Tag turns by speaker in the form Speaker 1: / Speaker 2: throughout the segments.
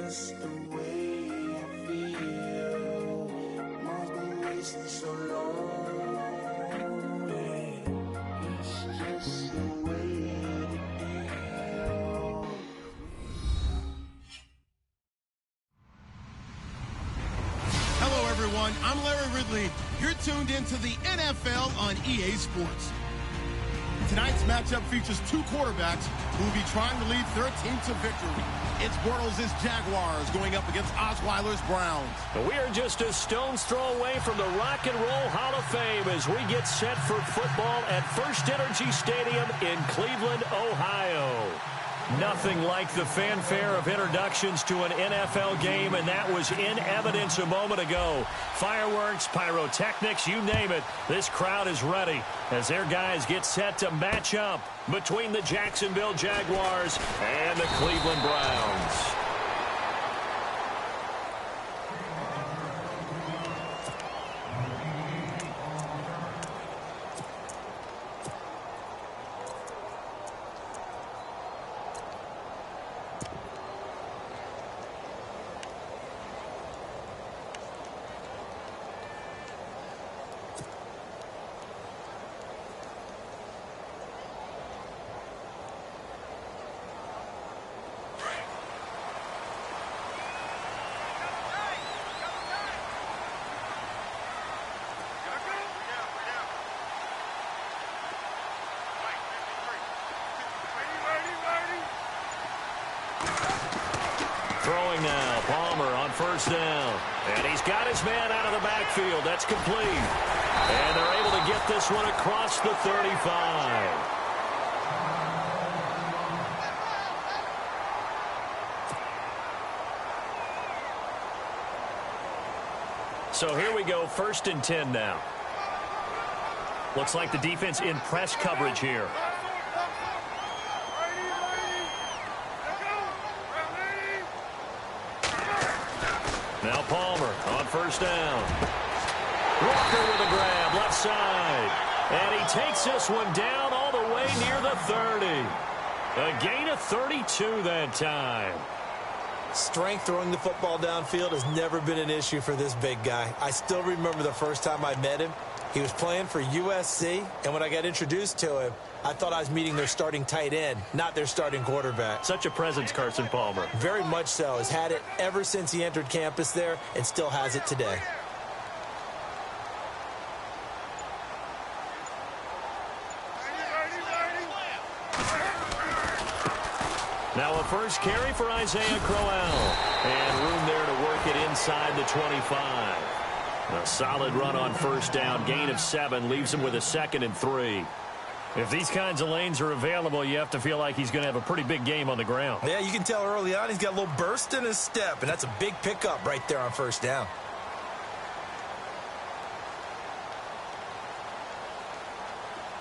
Speaker 1: just the way I feel. Must be wasting so long. It's just the way to deal.
Speaker 2: Hello, everyone. I'm Larry Ridley. You're tuned into the NFL on EA Sports. Tonight's matchup features two quarterbacks who will be trying to lead their team to victory. It's Bortles' Jaguars going up against Osweiler's Browns.
Speaker 3: We are just a stone's throw away from the Rock and Roll Hall of Fame as we get set for football at First Energy Stadium in Cleveland, Ohio. Nothing like the fanfare of introductions to an NFL game, and that was in evidence a moment ago. Fireworks, pyrotechnics, you name it. This crowd is ready as their guys get set to match up between the Jacksonville Jaguars and the Cleveland Browns. Throwing now, Palmer on first down. And he's got his man out of the backfield. That's complete. And they're able to get this one across the 35. So here we go, 1st and 10 now. Looks like the defense in press coverage here. Now Palmer on first down. Walker with a grab, left side. And he takes this one down all the way near the 30. A gain of 32 that time.
Speaker 4: Strength throwing the football downfield has never been an issue for this big guy. I still remember the first time I met him. He was playing for USC, and when I got introduced to him, I thought I was meeting their starting tight end, not their starting quarterback.
Speaker 3: Such a presence, Carson Palmer.
Speaker 4: Very much so. Has had it ever since he entered campus there and still has it today.
Speaker 3: Now a first carry for Isaiah Crowell. And room there to work it inside the 25. A solid run on first down. Gain of 7 leaves him with a 2nd and 3. If these kinds of lanes are available, you have to feel like he's going to have a pretty big game on the ground.
Speaker 4: Yeah, you can tell early on he's got a little burst in his step, and that's a big pickup right there on first down.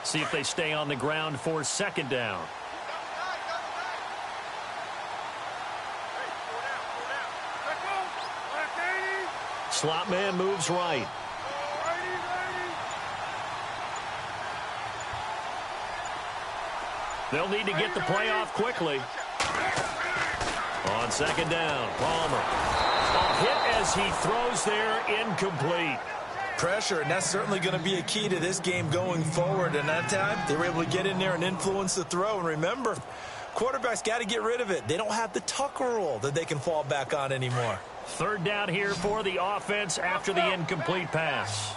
Speaker 3: See if they stay on the ground for 2nd down. Slot man moves right. They'll need to get the play off quickly. On 2nd down, Palmer. A hit as he throws there, incomplete.
Speaker 4: Pressure, and that's certainly going to be a key to this game going forward. And that time, they were able to get in there and influence the throw. And remember, quarterbacks got to get rid of it. They don't have the Tucker rule that they can fall back on anymore.
Speaker 3: 3rd down here for the offense after the incomplete pass.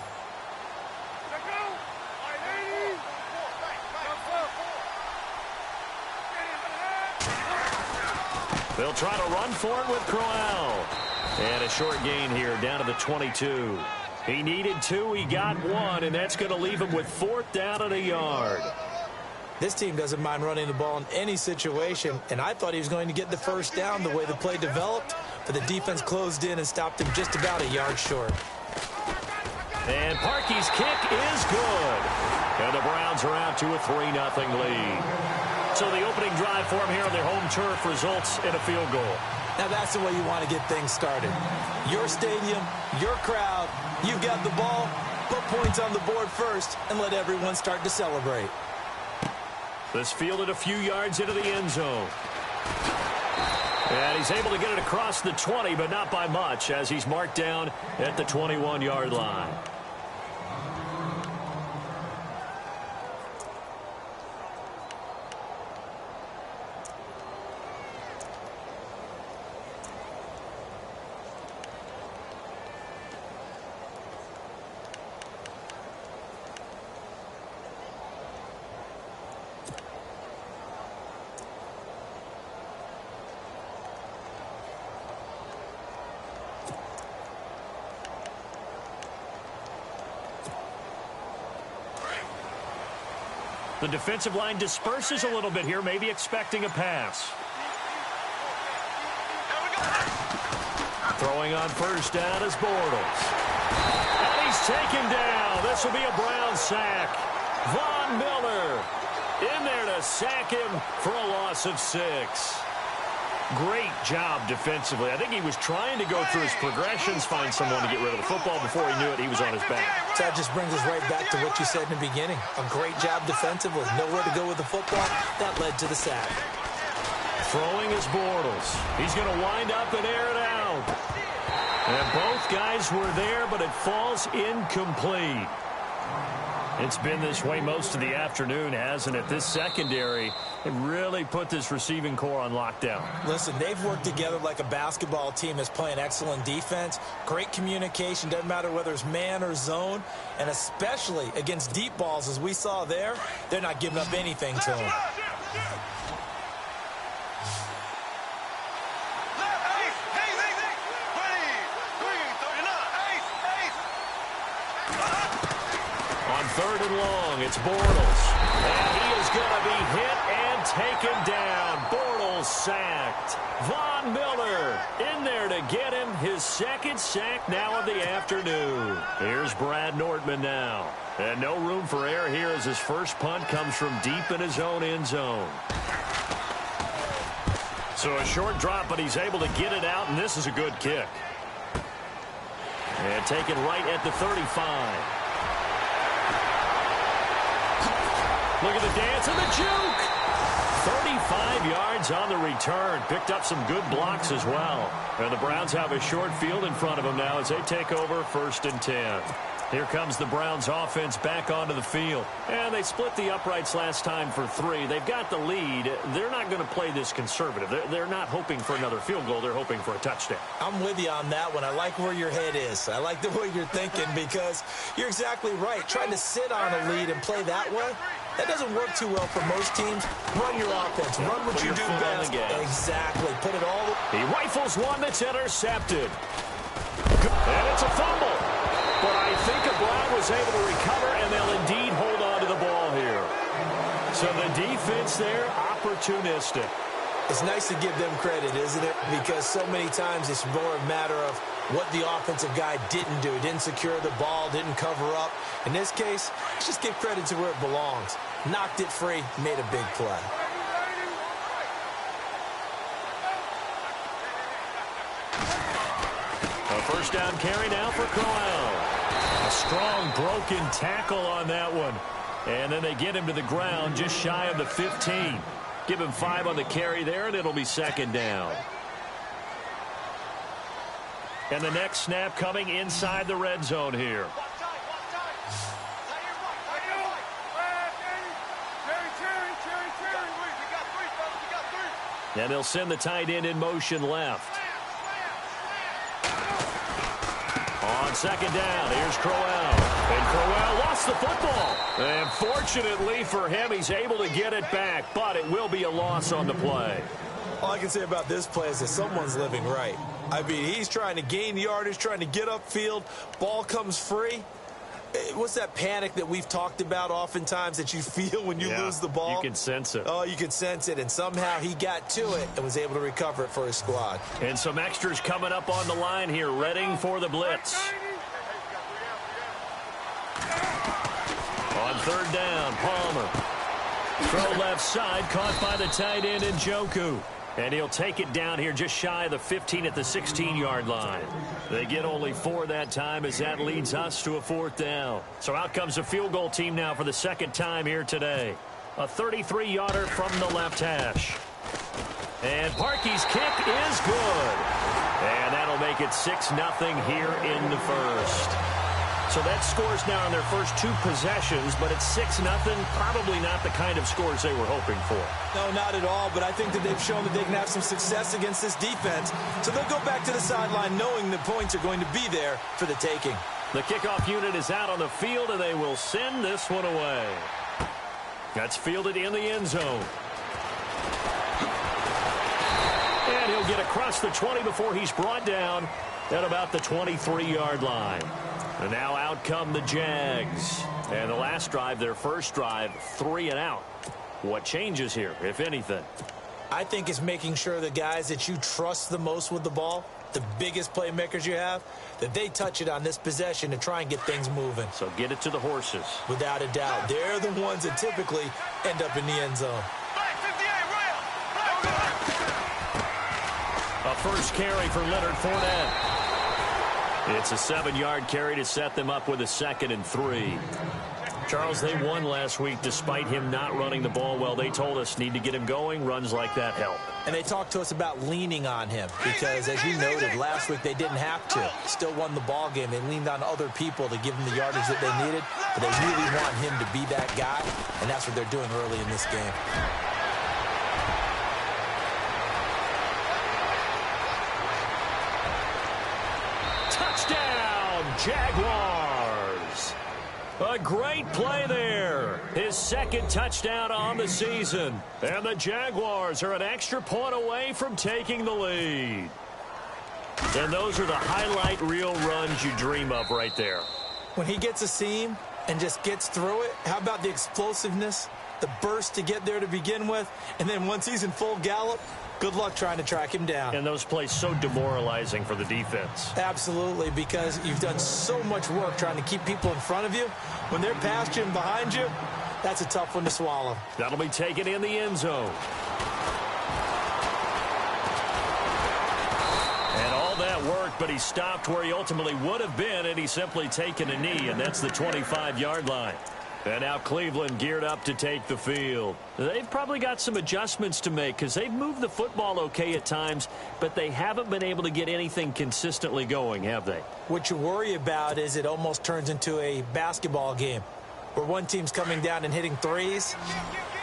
Speaker 3: They'll try to run for it with Crowell. And a short gain here down to the 22. He needed 2, he got 1, and that's going to leave him with 4th down and a yard.
Speaker 4: This team doesn't mind running the ball in any situation, and I thought he was going to get the first down the way the play developed, but the defense closed in and stopped him just about a yard short.
Speaker 3: And Parkey's kick is good. And the Browns are out to a 3-0 lead. So the opening drive for him here on their home turf results in a field goal.
Speaker 4: Now that's the way you want to get things started. Your stadium, your crowd, you've got the ball, put points on the board first, and let everyone start to celebrate.
Speaker 3: This fielded a few yards into the end zone. And he's able to get it across the 20, but not by much, as he's marked down at the 21-yard line. The defensive line disperses a little bit here, maybe expecting a pass. Throwing on first down is Bortles. And he's taken down. This will be a Brown sack. Von Miller in there to sack him for a loss of 6. Great job defensively. I think he was trying to go through his progressions, find someone to get rid of the football. Before he knew it, he was on his back.
Speaker 4: That just brings us right back to what you said in the beginning. A great job defensively. Nowhere to go with the football. That led to the sack.
Speaker 3: Throwing is Bortles. He's going to wind up and air it out. And both guys were there, but it falls incomplete. It's been this way most of the afternoon, hasn't it? This secondary, it really put this receiving core on lockdown.
Speaker 4: Listen, they've worked together like a basketball team that's playing excellent defense. Great communication, doesn't matter whether it's man or zone. And especially against deep balls, as we saw there, they're not giving up anything to them.
Speaker 3: Third and long, it's Bortles. And he is going to be hit and taken down. Bortles sacked. Von Miller in there to get him his second sack now of the afternoon. Here's Brad Nordman now. And no room for error here as his first punt comes from deep in his own end zone. So a short drop, but he's able to get it out, and this is a good kick. And taken right at the 35. Look at the dance and the juke. 35 yards on the return. Picked up some good blocks as well. And the Browns have a short field in front of them now as they take over 1st and 10. Here comes the Browns offense back onto the field. And they split the uprights last time for 3. They've got the lead. They're not going to play this conservative. They're not hoping for another field goal. They're hoping for a touchdown.
Speaker 4: I'm with you on that one. I like where your head is. I like the way you're thinking because you're exactly right. Trying to sit on a lead and play that way, that doesn't work too well for most teams. Run your offense. Run what you do best. Exactly. Put it all.
Speaker 3: He rifles one that's intercepted. And it's a fumble. But I think Brown was able to recover, and they'll indeed hold on to the ball here. So the defense there, opportunistic.
Speaker 4: It's nice to give them credit, isn't it? Because so many times it's more a matter of what the offensive guy didn't do. Didn't secure the ball, didn't cover up. In this case, let's just give credit to where it belongs. Knocked it free, made a big play.
Speaker 3: A first down carry now for Crowell. A strong broken tackle on that one. And then they get him to the ground just shy of the 15. Give him 5 on the carry there, and it'll be 2nd down. And the next snap coming inside the red zone here. And they'll send the tight end in motion left. On 2nd down, here's Crowell. And Crowell lost the football. And fortunately for him, he's able to get it back, but it will be a loss on the play.
Speaker 4: All I can say about this play is that someone's living right. I mean, he's trying to gain yardage, trying to get upfield. Ball comes free. What's that panic that we've talked about oftentimes that you feel when you lose the ball?
Speaker 3: You can sense it.
Speaker 4: Oh, you can sense it. And somehow he got to it and was able to recover it for his squad.
Speaker 3: And some extras coming up on the line here, readying for the blitz. On 3rd down, Palmer. Throw left side, caught by the tight end Njoku. And he'll take it down here just shy of the 15 at the 16-yard line. They get only 4 that time as that leads us to a 4th down. So out comes the field goal team now for the 2nd time here today. A 33-yarder from the left hash. And Parkey's kick is good. And that'll make it 6-0 here in the first. So that score's now in their first 2 possessions, but it's 6-0. Probably not the kind of scores they were hoping for.
Speaker 4: No, not at all, but I think that they've shown that they can have some success against this defense. So they'll go back to the sideline knowing the points are going to be there for the taking.
Speaker 3: The kickoff unit is out on the field, and they will send this one away. That's fielded in the end zone. And he'll get across the 20 before he's brought down at about the 23-yard line. And now out come the Jags. And the last drive, their first drive, 3 and out. What changes here, if anything?
Speaker 4: I think it's making sure the guys that you trust the most with the ball, the biggest playmakers you have, that they touch it on this possession to try and get things moving.
Speaker 3: So get it to the horses.
Speaker 4: Without a doubt. They're the ones that typically end up in the end zone.
Speaker 3: A first carry for Leonard Fournette. It's a 7-yard carry to set them up with a 2nd and 3. Charles, they won last week despite him not running the ball well. They told us need to get him going. Runs like that help.
Speaker 4: And they talked to us about leaning on him because, as you noted, last week they didn't have to. Still won the ball game. They leaned on other people to give them the yardage that they needed. But they really want him to be that guy, and that's what they're doing early in this game.
Speaker 3: Touchdown, Jaguars. A great play there. His 2nd touchdown on the season. And the Jaguars are an extra point away from taking the lead. And those are the highlight reel runs you dream of right there.
Speaker 4: When he gets a seam and just gets through it, how about the explosiveness, the burst to get there to begin with, and then once he's in full gallop, good luck trying to track him down.
Speaker 3: And those plays so demoralizing for the defense.
Speaker 4: Absolutely, because you've done so much work trying to keep people in front of you. When they're past you and behind you, that's a tough one to swallow.
Speaker 3: That'll be taken in the end zone. And all that work, but he stopped where he ultimately would have been, and he's simply taken a knee, and that's the 25-yard line. And now Cleveland geared up to take the field. They've probably got some adjustments to make because they've moved the football okay at times, but they haven't been able to get anything consistently going, have they?
Speaker 4: What you worry about is it almost turns into a basketball game where one team's coming down and hitting threes,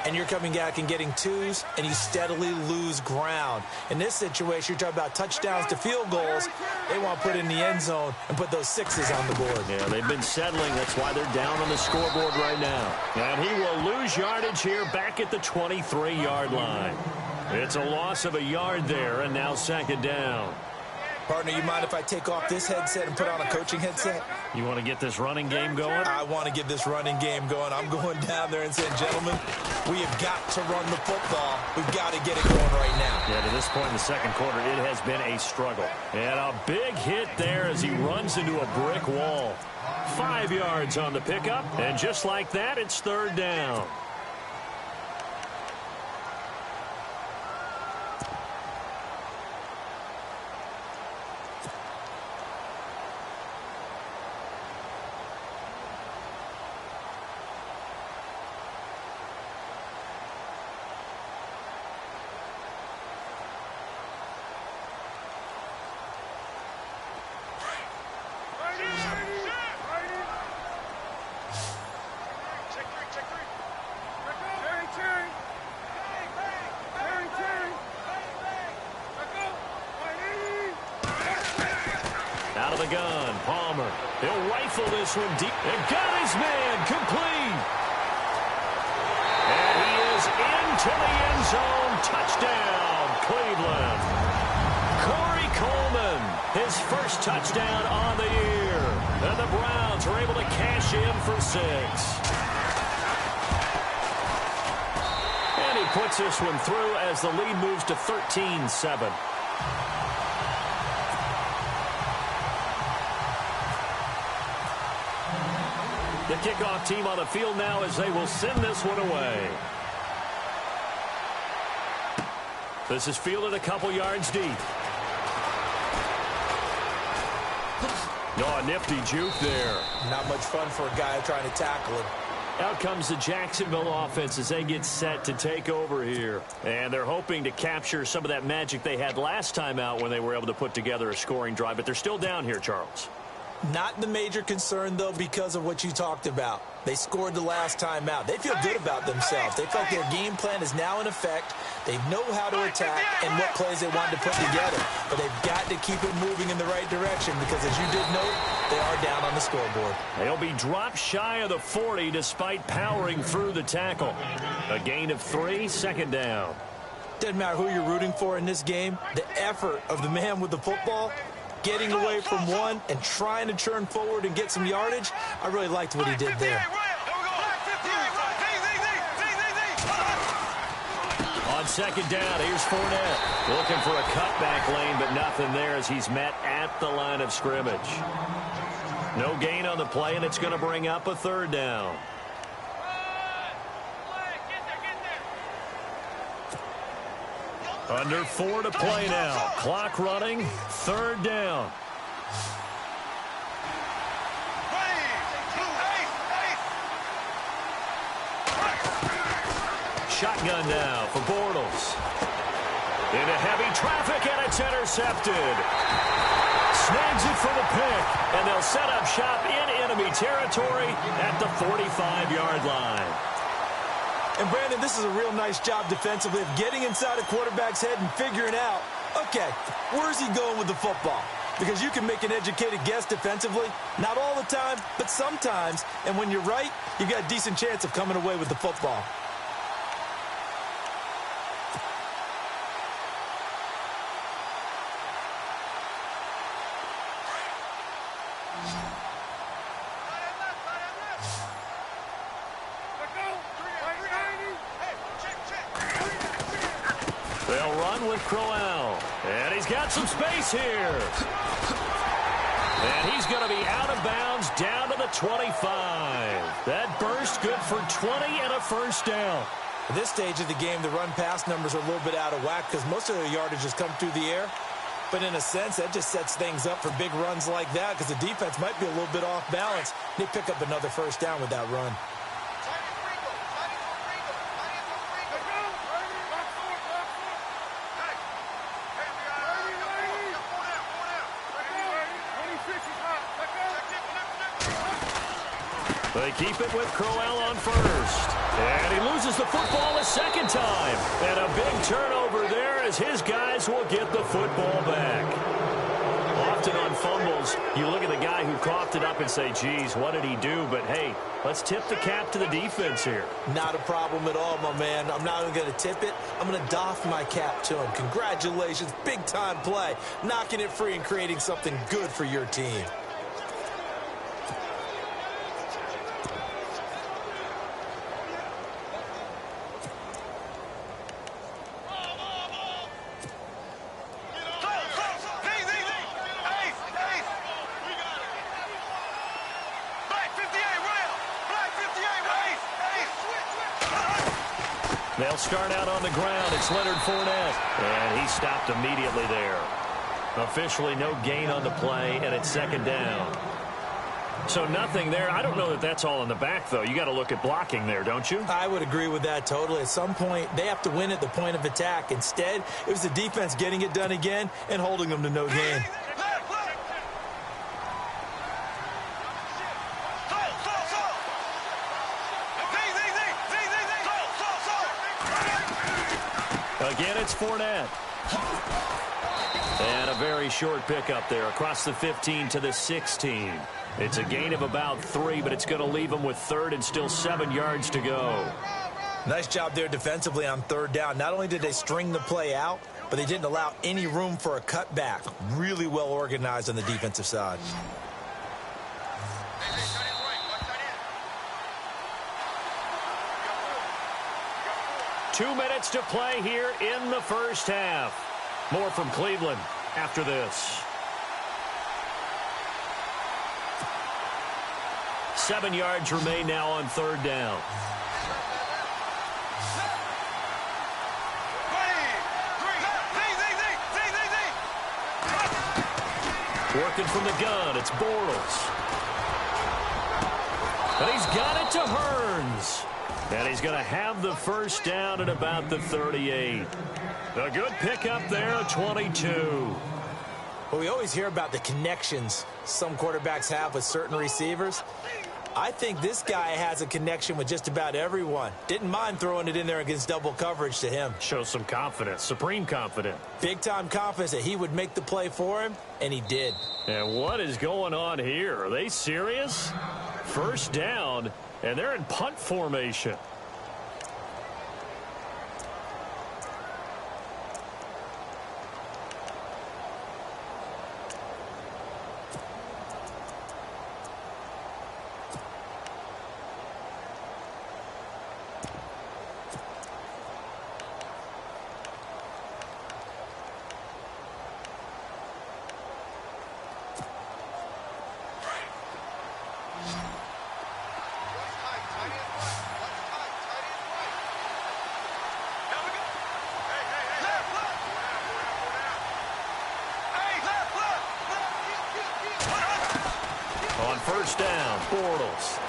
Speaker 4: and you're coming back and getting twos, and you steadily lose ground. In this situation, you're talking about touchdowns to field goals. They want to put in the end zone and put those 6s on the board.
Speaker 3: Yeah, they've been settling. That's why they're down on the scoreboard right now. And he will lose yardage here back at the 23-yard line. It's a loss of a yard there, and now 2nd down.
Speaker 4: Partner, you mind if I take off this headset and put on a coaching headset?
Speaker 3: You want to get this running game going?
Speaker 4: I want to get this running game going. I'm going down there and saying, gentlemen, we have got to run the football. We've got to get it going right now.
Speaker 3: Yeah, to this point in the 2nd quarter, it has been a struggle. And a big hit there as he runs into a brick wall. 5 yards on the pickup, and just like that, it's 3rd down. Out of the gun, Palmer. He'll rifle this one deep. And got his man complete. And he is into the end zone. Touchdown, Cleveland. Corey Coleman, his first touchdown on the year. And the Browns are able to cash in for 6. And he puts this one through as the lead moves to 13-7. The kickoff team on the field now as they will send this one away. This is fielded a couple yards deep. Oh, a nifty juke there.
Speaker 4: Not much fun for a guy trying to tackle him.
Speaker 3: Out comes the Jacksonville offense as they get set to take over here. And they're hoping to capture some of that magic they had last time out when they were able to put together a scoring drive. But they're still down here, Charles.
Speaker 4: Not the major concern, though, because of what you talked about. They scored the last time out. They feel good about themselves. They feel like their game plan is now in effect. They know how to attack and what plays they want to put together. But they've got to keep it moving in the right direction because, as you did note, they are down on the scoreboard.
Speaker 3: They'll be dropped shy of the 40 despite powering through the tackle. A gain of 3, second down.
Speaker 4: Doesn't matter who you're rooting for in this game. The effort of the man with the football, getting away from one and trying to churn forward and get some yardage, I really liked what he did there.
Speaker 3: On second down, here's Fournette. Looking for a cutback lane, but nothing there as he's met at the line of scrimmage. No gain on the play, and it's going to bring up a third down. Under 4 to play now. Clock running. Third down. Shotgun now for Bortles. Into heavy traffic, and it's intercepted. Snags it for the pick, and they'll set up shop in enemy territory at the 45-yard line.
Speaker 4: And, Brandon, this is a real nice job defensively of getting inside a quarterback's head and figuring out, okay, where's he going with the football? Because you can make an educated guess defensively. Not all the time, but sometimes. And when you're right, you've got a decent chance of coming away with the football.
Speaker 3: They'll run with Crowell. And he's got some space here. And he's going to be out of bounds down to the 25. That burst good for 20 and a first down.
Speaker 4: At this stage of the game, the run-pass numbers are a little bit out of whack because most of their yardage has come through the air. But in a sense, that just sets things up for big runs like that because the defense might be a little bit off balance. They pick up another first down with that run.
Speaker 3: They keep it with Crowell on first. And he loses the football a second time. And a big turnover there as his guys will get the football back. Often on fumbles, you look at the guy who coughed it up and say, geez, what did he do? But, hey, let's tip the cap to the defense here.
Speaker 4: Not a problem at all, my man. I'm not even going to tip it. I'm going to doff my cap to him. Congratulations. Big-time play. Knocking it free and creating something good for your team.
Speaker 3: They'll start out on the ground. It's Leonard Fournette. And he stopped immediately there. Officially no gain on the play, and it's second down. So nothing there. I don't know that that's all in the back, though. You got to look at blocking there, don't you?
Speaker 4: I would agree with that totally. At some point, they have to win at the point of attack. Instead, it was the defense getting it done again and holding them to no gain.
Speaker 3: Again, it's Fournette. And a very short pickup there across the 15 to the 16. It's a gain of about 3, but it's going to leave them with third and still 7 yards to go.
Speaker 4: Nice job there defensively on third down. Not only did they string the play out, but they didn't allow any room for a cutback. Really well organized on the defensive side.
Speaker 3: Two minutes to play here in the first half. More from Cleveland after this. 7 yards remain now on third down. Working from the gun, it's Bortles. And he's got it to Hearns. And he's going to have the first down at about the 38. A good pickup there at 22.
Speaker 4: Well, we always hear about the connections some quarterbacks have with certain receivers. I think this guy has a connection with just about everyone. Didn't mind throwing it in there against double coverage to him.
Speaker 3: Shows some confidence, supreme confidence.
Speaker 4: Big-time confidence that he would make the play for him, and he did.
Speaker 3: And what is going on here? Are they serious? First down, and they're in punt formation. On first down, Bortles.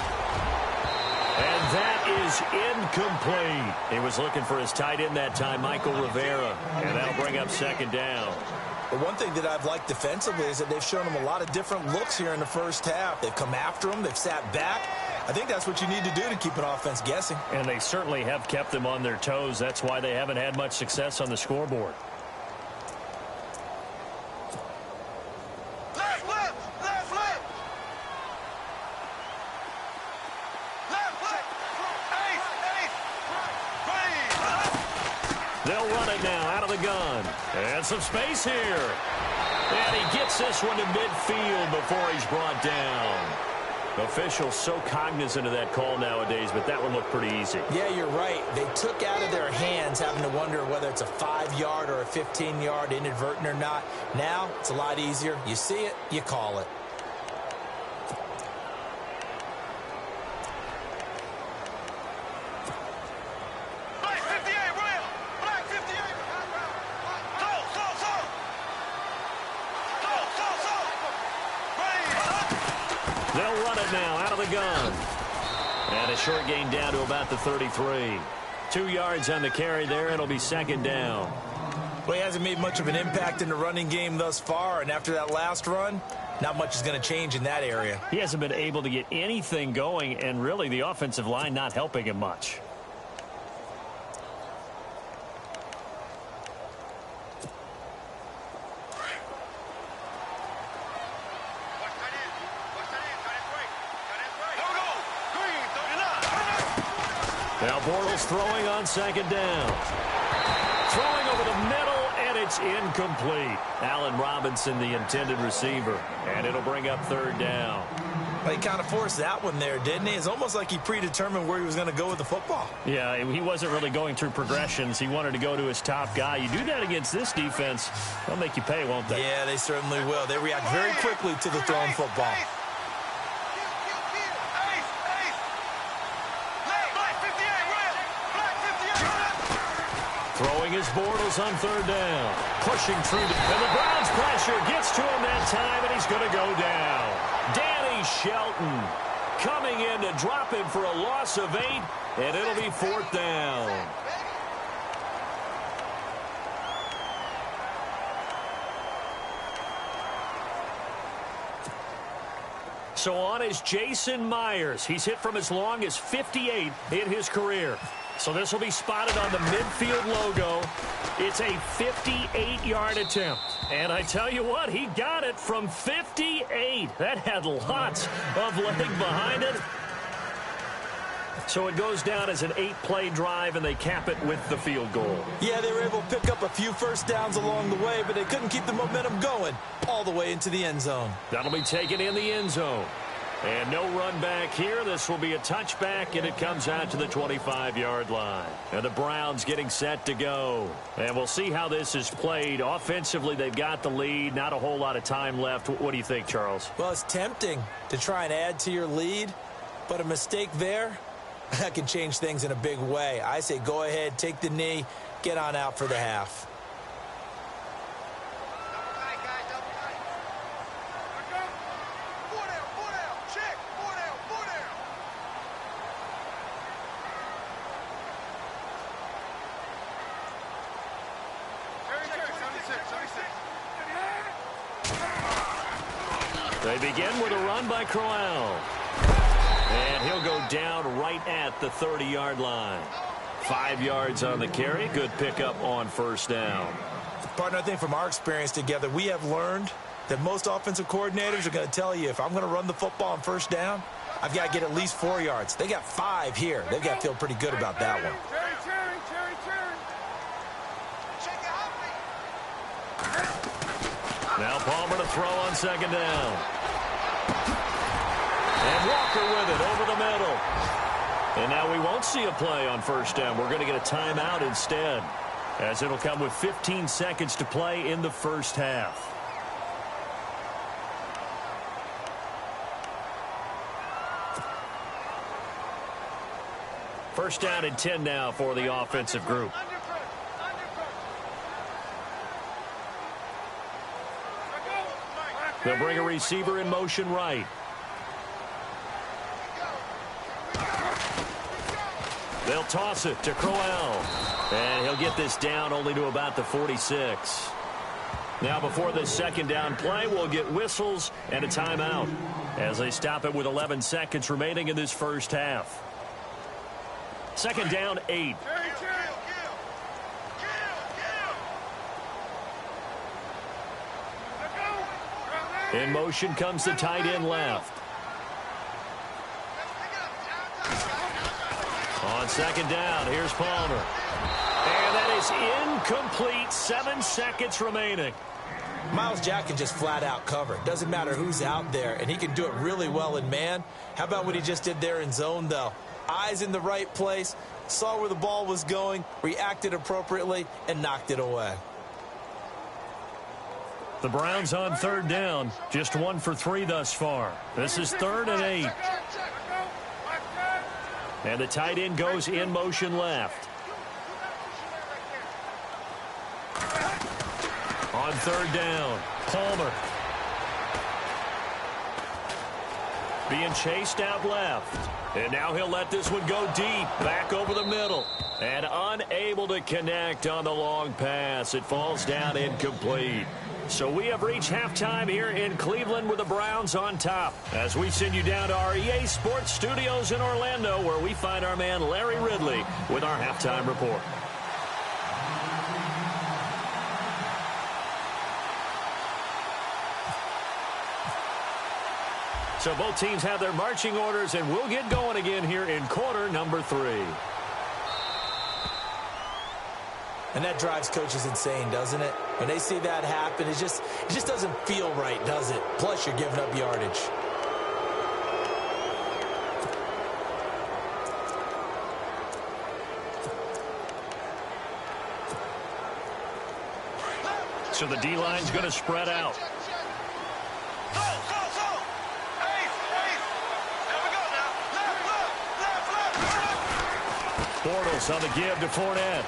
Speaker 3: And that is incomplete. He was looking for his tight end that time, Michael Rivera. And that'll bring up second down.
Speaker 4: The one thing that I've liked defensively is that they've shown him a lot of different looks here in the first half. They've come after him. They've sat back. I think that's what you need to do to keep an offense guessing.
Speaker 3: And they certainly have kept them on their toes. That's why they haven't had much success on the scoreboard. They'll run it now out of the gun. And some space here. And he gets this one to midfield before he's brought down. Officials so cognizant of that call nowadays, but that one looked pretty easy.
Speaker 4: Yeah, you're right. They took out of their hands having to wonder whether it's a 5-yard or a 15-yard inadvertent or not. Now, it's a lot easier. You see it, you call it.
Speaker 3: They'll run it now out of the gun. And a short gain down to about the 33. 2 yards on the carry there. It'll be second down.
Speaker 4: Well, he hasn't made much of an impact in the running game thus far, and after that last run, not much is going to change in that area.
Speaker 3: He hasn't been able to get anything going, and really the offensive line not helping him much. Now Bortles throwing on second down. Throwing over the middle, and it's incomplete. Allen Robinson, the intended receiver. And it'll bring up third down.
Speaker 4: Well, he kind of forced that one there, didn't he? It's almost like he predetermined where he was going to go with the football.
Speaker 3: Yeah, he wasn't really going through progressions. He wanted to go to his top guy. You do that against this defense, they'll make you pay, won't they?
Speaker 4: Yeah, they certainly will. They react very quickly to the thrown football.
Speaker 3: Throwing his Bortles on third down. Pushing through. And the Browns pressure gets to him that time, and he's going to go down. Danny Shelton coming in to drop him for a loss of 8, and it'll be fourth down. So on is Jason Myers. He's hit from as long as 58 in his career. So this will be spotted on the midfield logo. It's a 58-yard attempt. And I tell you what, he got it from 58. That had lots of leg behind it. So it goes down as an 8-play drive, and they cap it with the field goal.
Speaker 4: Yeah, they were able to pick up a few first downs along the way, but they couldn't keep the momentum going all the way into the end zone.
Speaker 3: That'll be taken in the end zone. And no run back here. This will be a touchback, and it comes out to the 25-yard line. And the Browns getting set to go. And we'll see how this is played. Offensively, they've got the lead. Not a whole lot of time left. What do you think, Charles?
Speaker 4: Well, it's tempting to try and add to your lead, but a mistake there, that can change things in a big way. I say go ahead, take the knee, get on out for the half.
Speaker 3: They begin with a run by Crowell. And he'll go down right at the 30-yard line. 5 yards on the carry. Good pickup on first down.
Speaker 4: Partner, I think from our experience together, we have learned that most offensive coordinators are going to tell you, if I'm going to run the football on first down, I've got to get at least 4 yards. They got 5 here. They've got to feel pretty good about that one.
Speaker 3: Now Palmer to throw on second down. And Walker with it over the middle. And now we won't see a play on first down. We're going to get a timeout instead, as it'll come with 15 seconds to play in the first half. First down and 10 now for the offensive group. They'll bring a receiver in motion right. They'll toss it to Crowell. And he'll get this down only to about the 46. Now before this second down play, we'll get whistles and a timeout as they stop it with 11 seconds remaining in this first half. Second down, 8. In motion comes the tight end left. On second down, here's Palmer. And that is incomplete. 7 seconds remaining.
Speaker 4: Myles Jack can just flat out cover. Doesn't matter who's out there, and he can do it really well in man. How about what he just did there in zone, though? Eyes in the right place, saw where the ball was going, reacted appropriately, and knocked it away.
Speaker 3: The Browns on third down, just 1 for 3 thus far. This is 3rd and 8. And the tight end goes in motion left. On third down, Palmer. Being chased out left. And now he'll let this one go deep, back over the middle. And unable to connect on the long pass. It falls down incomplete. So we have reached halftime here in Cleveland with the Browns on top, as we send you down to our EA Sports Studios in Orlando, where we find our man Larry Ridley with our halftime report. So both teams have their marching orders, and we'll get going again here in quarter number 3.
Speaker 4: And that drives coaches insane, doesn't it? When they see that happen, it just doesn't feel right, does it? Plus, you're giving up yardage.
Speaker 3: So the D-line's going to spread out. Bortles on the give to Fournette.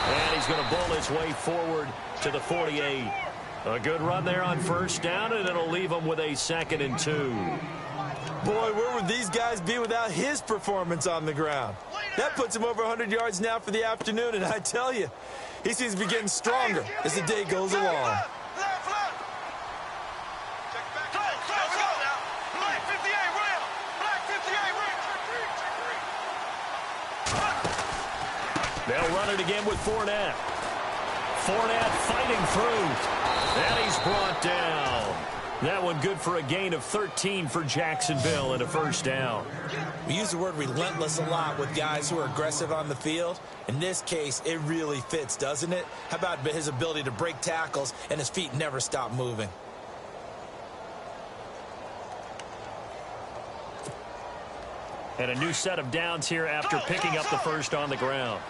Speaker 3: And he's going to bull his way forward to the 48. A good run there on first down, and it'll leave him with a 2nd and 2.
Speaker 4: Boy, where would these guys be without his performance on the ground? That puts him over 100 yards now for the afternoon, and I tell you, he seems to be getting stronger as the day goes along.
Speaker 3: They'll run it again with Fournette. Fournette fighting through. And he's brought down. That one good for a gain of 13 for Jacksonville and a first down.
Speaker 4: We use the word relentless a lot with guys who are aggressive on the field. In this case, it really fits, doesn't it? How about his ability to break tackles and his feet never stop moving?
Speaker 3: And a new set of downs here after picking up the first on the ground.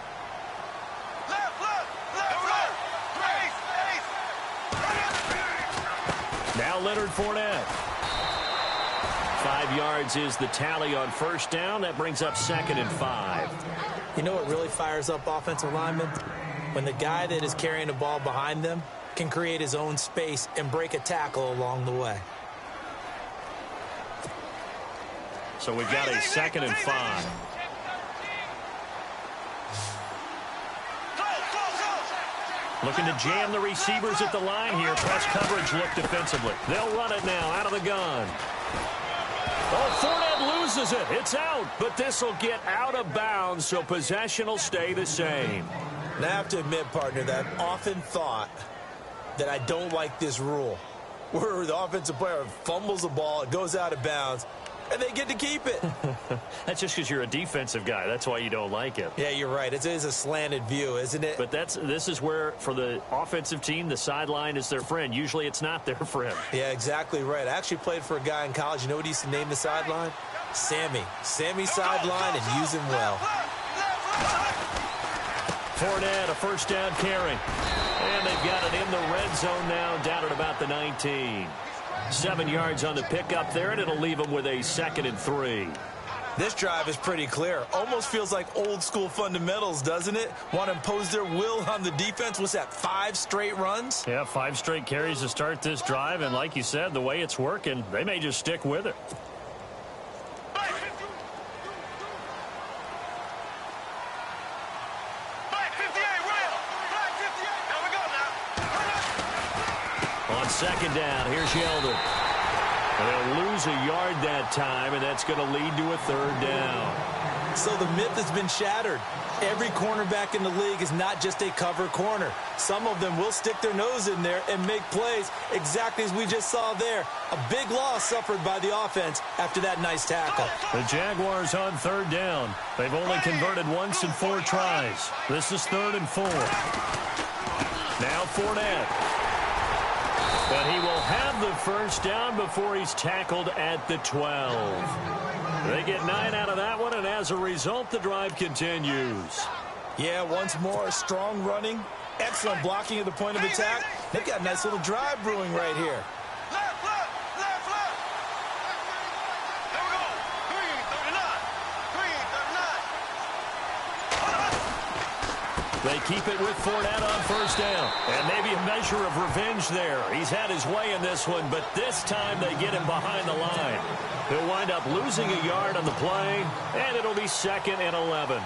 Speaker 3: Now Leonard Fournette. 5 yards is the tally on first down. That brings up 2nd and 5.
Speaker 4: You know what really fires up offensive linemen? When the guy that is carrying the ball behind them can create his own space and break a tackle along the way.
Speaker 3: So we've got a 2nd and 5. Looking to jam the receivers at the line here. Press coverage look defensively. They'll run it now out of the gun. Oh, Fournette loses it. It's out, but this will get out of bounds, so possession will stay the same.
Speaker 4: And I have to admit, partner, that I've often thought that I don't like this rule, where the offensive player fumbles the ball, it goes out of bounds, and they get to keep it.
Speaker 3: That's just because you're a defensive guy. That's why you don't like it.
Speaker 4: Yeah, you're right. It is a slanted view, isn't it?
Speaker 3: But this is where, for the offensive team, the sideline is their friend. Usually it's not their friend.
Speaker 4: Yeah, exactly right. I actually played for a guy in college. You know what he used to name the sideline? Sammy. Sammy sideline, and use him well.
Speaker 3: Fournette, a first down carry. And they've got it in the red zone now, down at about the 19. 7 yards on the pickup there, and it'll leave them with a 2nd and 3.
Speaker 4: This drive is pretty clear. Almost feels like old school fundamentals, doesn't it? Want to impose their will on the defense. What's that, 5 straight runs?
Speaker 3: Yeah, 5 straight carries to start this drive, and like you said, the way it's working, they may just stick with it. On 2nd down, here's Yeldon. They'll lose a yard that time, and that's going to lead to a 3rd down.
Speaker 4: So the myth has been shattered. Every cornerback in the league is not just a cover corner. Some of them will stick their nose in there and make plays exactly as we just saw there. A big loss suffered by the offense after that nice tackle.
Speaker 3: The Jaguars on 3rd down. They've only converted once in 4 tries. This is 3rd and 4. Now Fournette. But he will have the first down before he's tackled at the 12. They get 9 out of that one, and as a result, the drive continues.
Speaker 4: Yeah, once more, strong running, excellent blocking at the point of attack. They've got a nice little drive brewing right here.
Speaker 3: They keep it with Fournette on first down. And maybe a measure of revenge there. He's had his way in this one, but this time they get him behind the line. He'll wind up losing a yard on the play, and it'll be 2nd and 11.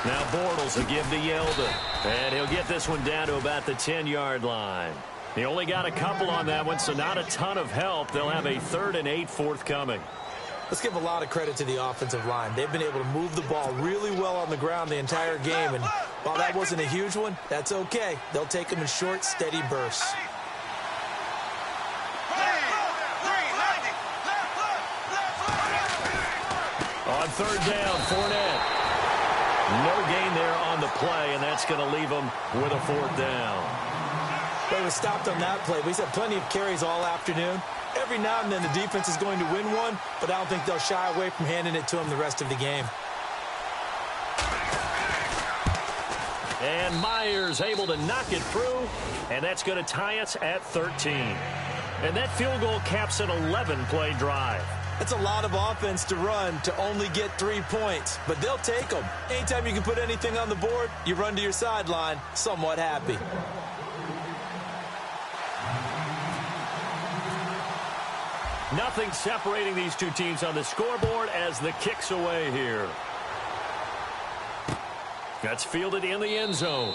Speaker 3: Now Bortles will give to Yeldon. And he'll get this one down to about the 10-yard line. He only got a couple on that one, so not a ton of help. They'll have a 3rd and 8 forthcoming.
Speaker 4: Let's give a lot of credit to the offensive line. They've been able to move the ball really well on the ground the entire game. And while that wasn't a huge one, that's okay. They'll take them in short, steady bursts.
Speaker 3: On 3rd down, Fournette. No gain there on the play, and that's going to leave them with a 4th down.
Speaker 4: They were stopped on that play. We've had plenty of carries all afternoon. Every now and then the defense is going to win one, but I don't think they'll shy away from handing it to them the rest of the game.
Speaker 3: And Myers able to knock it through, and that's going to tie us at 13. And that field goal caps an 11-play drive.
Speaker 4: That's a lot of offense to run to only get 3 points, but they'll take them. Anytime you can put anything on the board, you run to your sideline somewhat happy.
Speaker 3: Nothing separating these two teams on the scoreboard as the kick's away here. That's fielded in the end zone.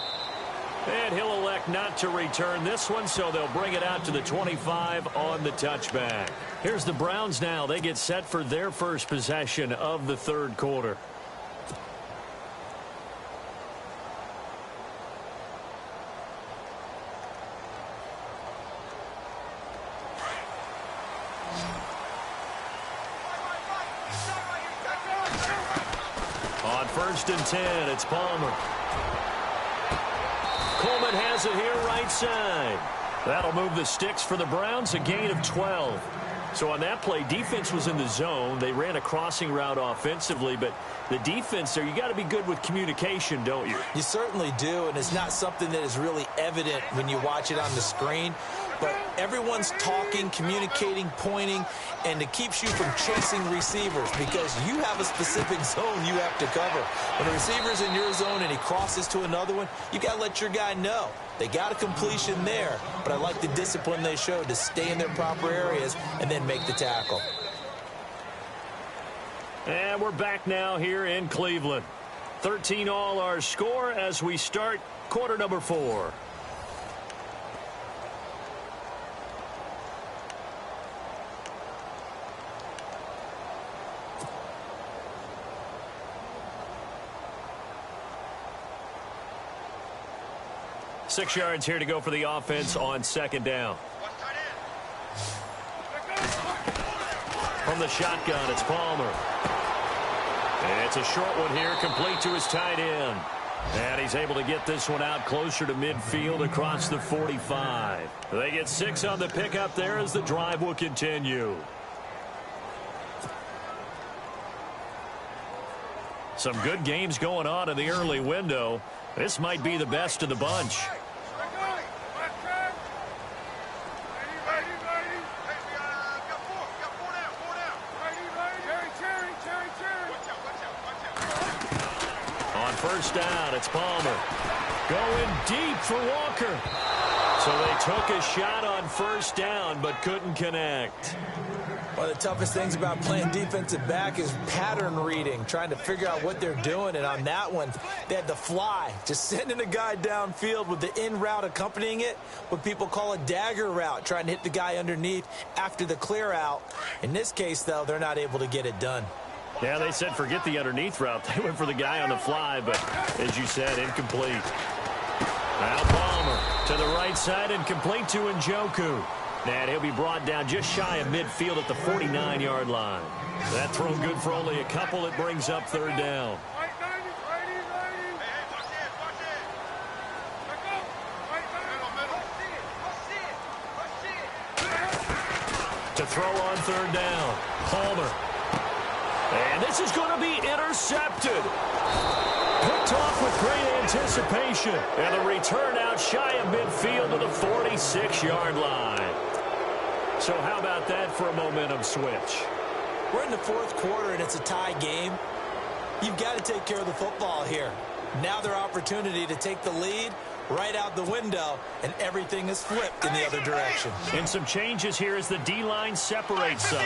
Speaker 3: And he'll elect not to return this one, so they'll bring it out to the 25 on the touchback. Here's the Browns now. They get set for their first possession of the 3rd quarter. On 1st and 10, it's Palmer. Coleman has it here right side. That'll move the sticks for the Browns, a gain of 12. So on that play, defense was in the zone. They ran a crossing route offensively, but the defense there, you got to be good with communication, don't you?
Speaker 4: You certainly do, and it's not something that is really evident when you watch it on the screen. But everyone's talking, communicating, pointing, and it keeps you from chasing receivers because you have a specific zone you have to cover. When a receiver's in your zone and he crosses to another one, you got to let your guy know. They got a completion there, but I like the discipline they showed to stay in their proper areas and then make the tackle.
Speaker 3: And we're back now here in Cleveland. 13-all our score as we start quarter number 4. Six yards here to go for the offense on second down. From the shotgun, it's Palmer. And it's a short one here, complete to his tight end. And he's able to get this one out closer to midfield across the 45. They get 6 on the pickup there as the drive will continue. Some good games going on in the early window. This might be the best of the bunch. On first down, it's Palmer. Going deep for Walker. So they took a shot on first down, but couldn't connect.
Speaker 4: One of the toughest things about playing defensive back is pattern reading, trying to figure out what they're doing. And on that one, they had the fly, just sending a guy downfield with the in route accompanying it, what people call a dagger route, trying to hit the guy underneath after the clear out. In this case, though, they're not able to get it done.
Speaker 3: Yeah, they said forget the underneath route. They went for the guy on the fly, but as you said, incomplete. Now Palmer to the right side and complete to Njoku. And he'll be brought down just shy of midfield at the 49-yard line. That throw good for only a couple. It brings up third down. To throw on third down, Palmer. And this is going to be intercepted. Picked off with great anticipation. And the return out shy of midfield to the 46-yard line. So how about that for a momentum switch?
Speaker 4: We're in the fourth quarter, and it's a tie game. You've got to take care of the football here. Now their opportunity to take the lead right out the window, and everything is flipped in the other direction.
Speaker 3: And some changes here as the D-line separates some.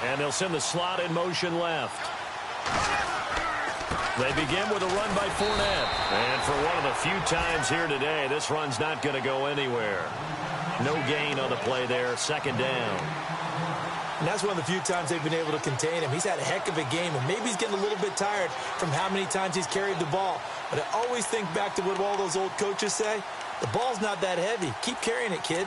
Speaker 3: And they'll send the slot in motion left. They begin with a run by Fournette. And for one of the few times here today, this run's not going to go anywhere. No gain on the play there, second down.
Speaker 4: And that's one of the few times they've been able to contain him. He's had a heck of a game, and maybe he's getting a little bit tired from how many times he's carried the ball. But I always think back to what all those old coaches say. The ball's not that heavy. Keep carrying it, kid.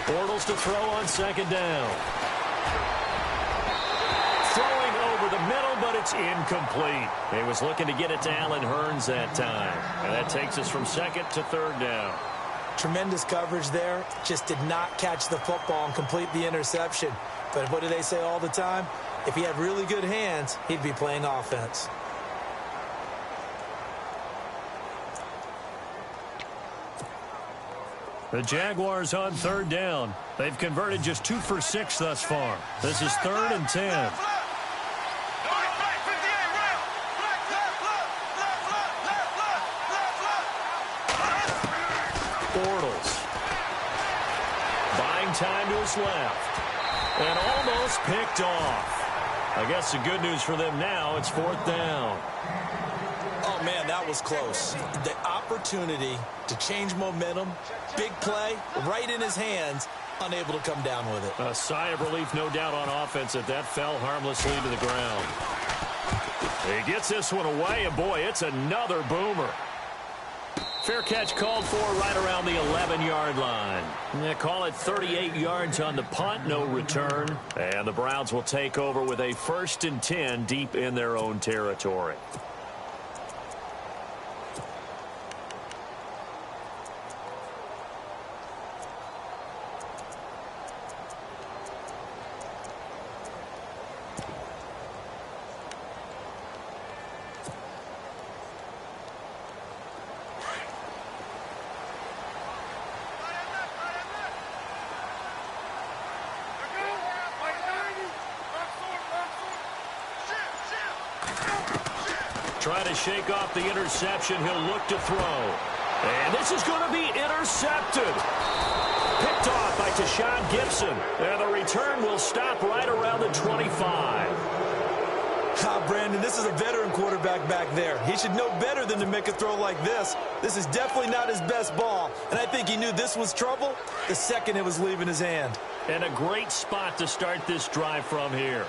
Speaker 3: Bortles to throw on second down. Throwing over the middle, but it's incomplete. He was looking to get it to Allen Hurns that time. And that takes us from second to third down.
Speaker 4: Tremendous coverage there. Just did not catch the football and complete the interception. But what do they say all the time? If he had really good hands, he'd be playing offense.
Speaker 3: The Jaguars on third down. They've converted just 2 for 6 thus far. This is 3rd and 10. Bortles. Buying time to his left. And almost picked off. I guess the good news for them now, it's 4th down.
Speaker 4: Oh, man, that was close. The opportunity to change momentum, big play, right in his hands, unable to come down with it.
Speaker 3: A sigh of relief, no doubt, on offense that fell harmlessly to the ground. He gets this one away, and boy, it's another boomer. Fair catch called for right around the 11-yard line. They call it 38 yards on the punt, no return. And the Browns will take over with a 1st and 10 deep in their own territory. Trying to shake off the interception. He'll look to throw. And this is going to be intercepted. Picked off by Tashawn Gibson. And the return will stop right around the 25.
Speaker 4: Brandon, this is a veteran quarterback back there. He should know better than to make a throw like this. This is definitely not his best ball. And I think he knew this was trouble the second it was leaving his hand.
Speaker 3: And a great spot to start this drive from here.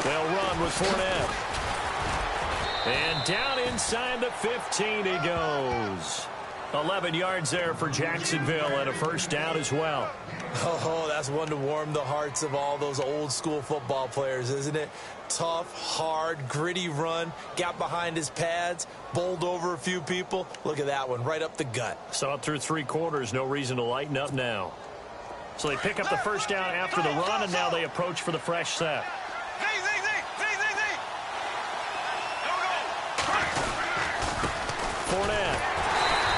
Speaker 3: They'll run with Fournette. And down inside the 15 he goes. 11 yards there for Jacksonville and a 1st down as well.
Speaker 4: Oh, that's one to warm the hearts of all those old school football players, isn't it? Tough, hard, gritty run. Got behind his pads, bowled over a few people. Look at that one, right up the gut.
Speaker 3: Saw it through 3 quarters. No reason to lighten up now. So they pick up the 1st down after the run, and now they approach for the fresh set. Fournette.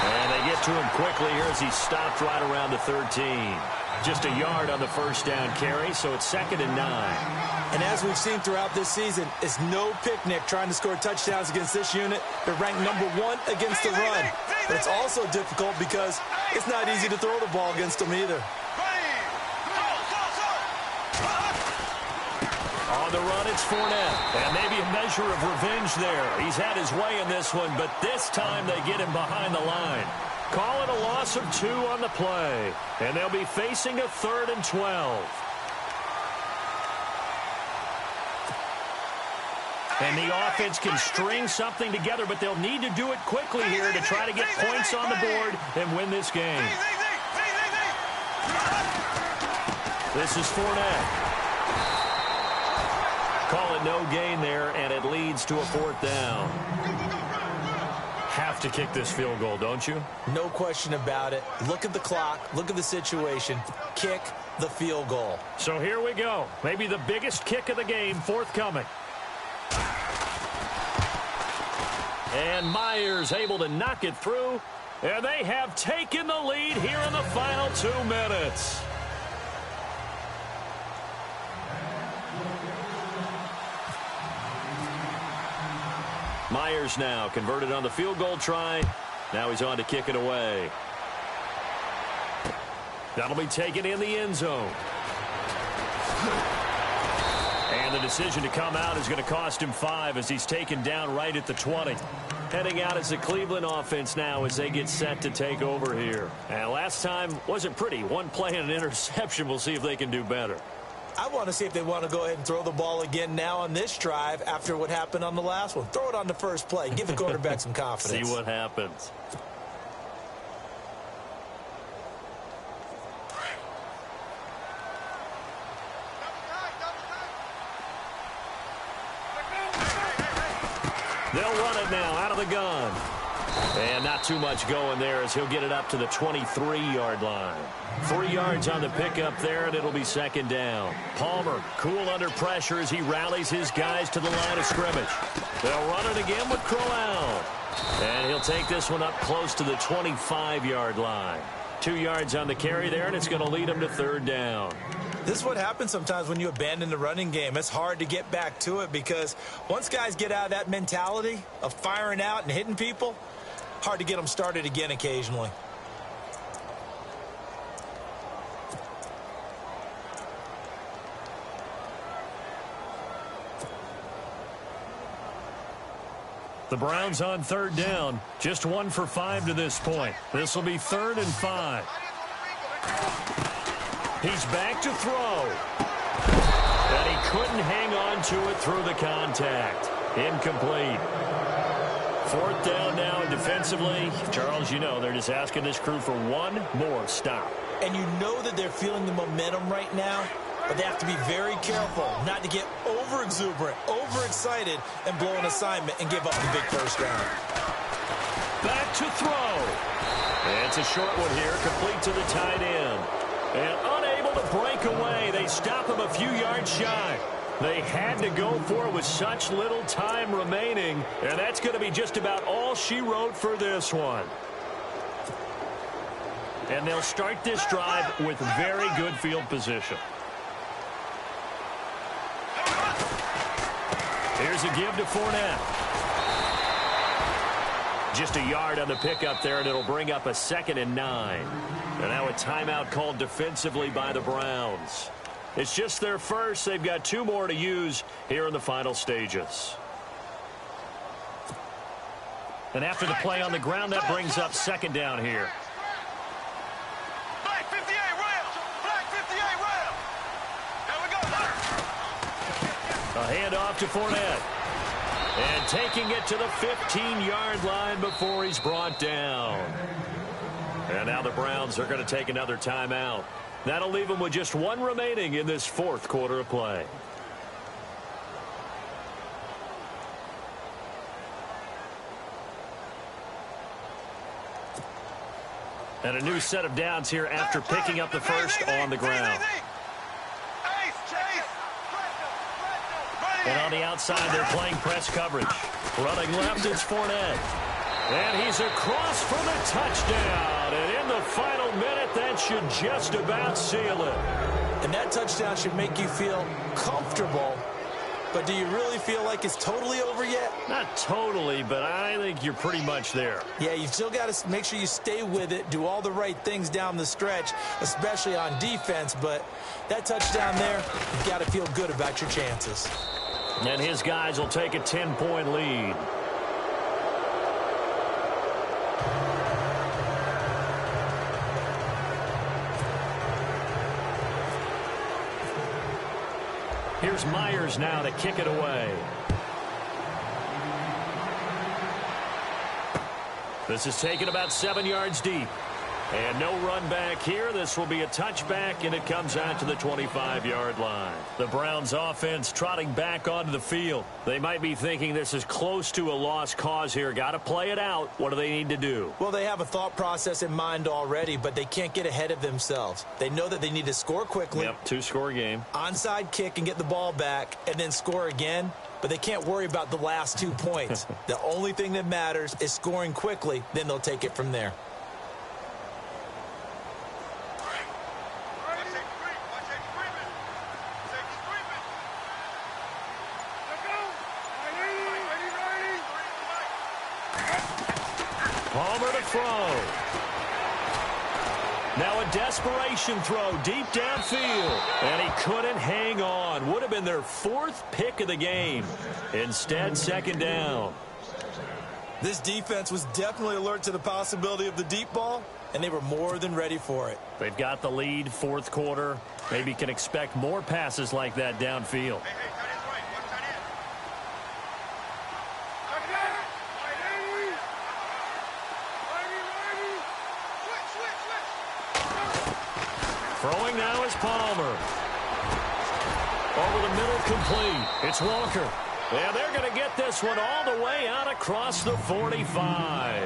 Speaker 3: And they get to him quickly here as he stopped right around the 13. Just a yard on the 1st down carry, so it's 2nd and 9.
Speaker 4: And as we've seen throughout this season, it's no picnic trying to score touchdowns against this unit. They're ranked #1 against the run. But it's also difficult because it's not easy to throw the ball against them either.
Speaker 3: On the run, it's Fournette. And maybe a measure of revenge there. He's had his way in this one, but this time they get him behind the line. Call it a loss of 2 on the play. And they'll be facing a 3rd and 12. And the offense can string something together, but they'll need to do it quickly here to try to get points on the board and win this game. This is Fournette. Call it no gain there, and it leads to a 4th down. Have to kick this field goal, don't you?
Speaker 4: No question about it. Look at the clock. Look at the situation. Kick the field goal.
Speaker 3: So here we go. Maybe the biggest kick of the game forthcoming. And Myers able to knock it through. And they have taken the lead here in the final 2 minutes. Myers now converted on the field goal try. Now he's on to kick it away. That'll be taken in the end zone. And the decision to come out is going to cost him 5 as he's taken down right at the 20. Heading out as the Cleveland offense now as they get set to take over here. And last time wasn't pretty. 1 play and an interception. We'll see if they can do better.
Speaker 4: I want to see if they want to go ahead and throw the ball again now on this drive after what happened on the last one. Throw it on the first play. Give the quarterback some confidence.
Speaker 3: See what happens. They'll run it now out of the gun. And not too much going there as he'll get it up to the 23-yard line. 3 yards on the pickup there, and it'll be 2nd down. Palmer cool under pressure as he rallies his guys to the line of scrimmage. They'll run it again with Crowell. And he'll take this one up close to the 25-yard line. 2 yards on the carry there, and it's going to lead him to 3rd down.
Speaker 4: This is what happens sometimes when you abandon the running game. It's hard to get back to it because once guys get out of that mentality of firing out and hitting people, hard to get them started again occasionally.
Speaker 3: The Browns on 3rd down. Just 1 for 5 to this point. This will be 3rd and 5. He's back to throw. And he couldn't hang on to it through the contact. Incomplete. Fourth down now, and defensively, Charles, you know, they're just asking this crew for one more stop.
Speaker 4: And you know that they're feeling the momentum right now, but they have to be very careful not to get over-exuberant, over-excited, and blow an assignment and give up the big first down.
Speaker 3: Back to throw. And it's a short one here, complete to the tight end. And unable to break away. They stop him a few yards shy. They had to go for it with such little time remaining, and that's going to be just about all she wrote for this one. And they'll start this drive with very good field position. Here's a give to Fournette. Just a yard on the pickup there, and it'll bring up a 2nd and 9. And now a timeout called defensively by the Browns. It's just their first. They've got 2 more to use here in the final stages. And after the play on the ground, that brings up 2nd down here.
Speaker 5: Flag 58 rail. Flag 58 rail. There we go.
Speaker 3: A handoff to Fournette. And taking it to the 15-yard line before he's brought down. And now the Browns are going to take another timeout. That'll leave them with just 1 remaining in this 4th quarter of play. And a new set of downs here after picking up the first on the ground. And on the outside, they're playing press coverage. Running left, it's Fournette. And he's across for the touchdown. And in the final minute, that should just about seal it.
Speaker 4: And that touchdown should make you feel comfortable. But do you really feel like it's totally over yet?
Speaker 3: Not totally, but I think you're pretty much there.
Speaker 4: Yeah, you've still got to make sure you stay with it, do all the right things down the stretch, especially on defense. But that touchdown there, you've got to feel good about your chances.
Speaker 3: And his guys will take a 10-point lead. Here's Myers now to kick it away. This is taken about 7 yards deep. And no run back here. This will be a touchback, and it comes out to the 25-yard line. The Browns offense trotting back onto the field. They might be thinking this is close to a lost cause here. Got to play it out. What do they need to do?
Speaker 4: Well, they have a thought process in mind already, but they can't get ahead of themselves. They know that they need to score quickly.
Speaker 3: Yep, 2-score game.
Speaker 4: Onside kick and get the ball back, and then score again. But they can't worry about the last 2 points. The only thing that matters is scoring quickly. Then they'll take it from there.
Speaker 3: Palmer to throw. Now a desperation throw deep downfield. And he couldn't hang on. Would have been their 4th pick of the game. Instead, 2nd down.
Speaker 4: This defense was definitely alert to the possibility of the deep ball, and they were more than ready for it.
Speaker 3: They've got the lead, 4th quarter. Maybe can expect more passes like that downfield. Throwing now is Palmer. Over the middle, complete. It's Walker. And they're going to get this one all the way out across the 45.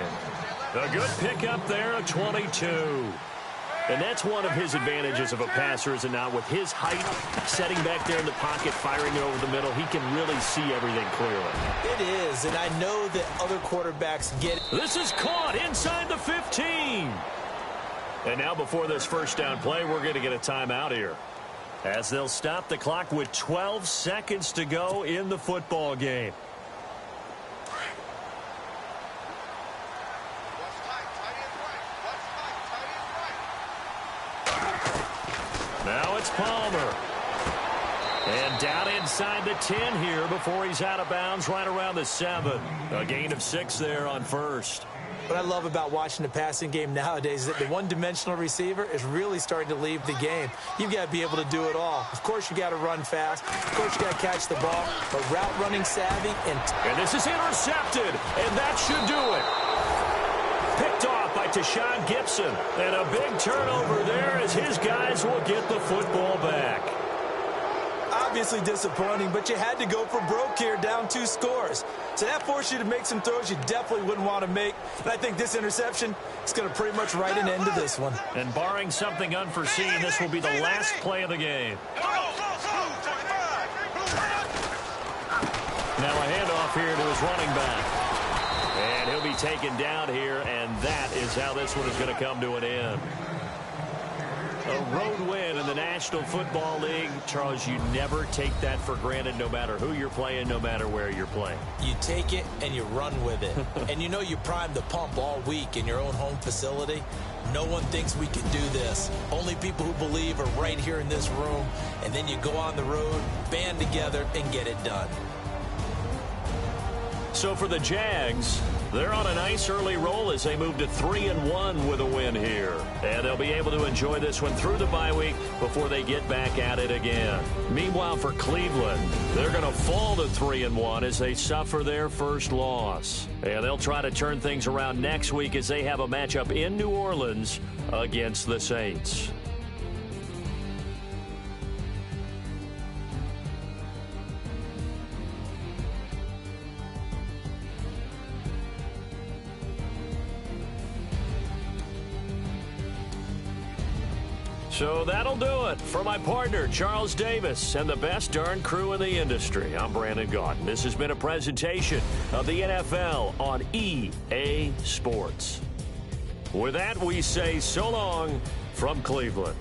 Speaker 3: A good pickup there, a 22. And that's one of his advantages of a passer, is it not? With his height, setting back there in the pocket, firing it over the middle, he can really see everything clearly.
Speaker 4: It is, and I know that other quarterbacks get it.
Speaker 3: This is caught inside the 15. And now before this first down play, we're going to get a timeout here, as they'll stop the clock with 12 seconds to go in the football game. Now it's Palmer. And down inside the 10 here before he's out of bounds right around the 7. A gain of 6 there on first.
Speaker 4: What I love about watching the passing game nowadays is that the one-dimensional receiver is really starting to leave the game. You've got to be able to do it all. Of course, you got to run fast. Of course, you got to catch the ball, but route running savvy
Speaker 3: and this is intercepted, and that should do it. Picked off by Tashawn Gibson, and a big turnover there as his guys will get the football back.
Speaker 4: Obviously disappointing, but you had to go for broke here, down 2 scores. So that forced you to make some throws you definitely wouldn't want to make. And I think this interception is going to pretty much write an end to this one.
Speaker 3: And barring something unforeseen, this will be the last play of the game. Now a handoff here to his running back. And he'll be taken down here, and that is how this one is going to come to an end. A road win in the National Football League. Charles, you never take that for granted, no matter who you're playing, no matter where you're playing.
Speaker 4: You take it and you run with it. And you know you primed the pump all week in your own home facility. No one thinks we can do this. Only people who believe are right here in this room. And then you go on the road, band together, and get it done.
Speaker 3: So for the Jags, they're on a nice early roll as they move to 3-1 with a win here. And they'll be able to enjoy this one through the bye week before they get back at it again. Meanwhile, for Cleveland, they're going to fall to 3-1 as they suffer their first loss. And they'll try to turn things around next week as they have a matchup in New Orleans against the Saints. So that'll do it. For my partner, Charles Davis, and the best darn crew in the industry, I'm Brandon Gaudin. This has been a presentation of the NFL on EA Sports. With that, we say so long from Cleveland.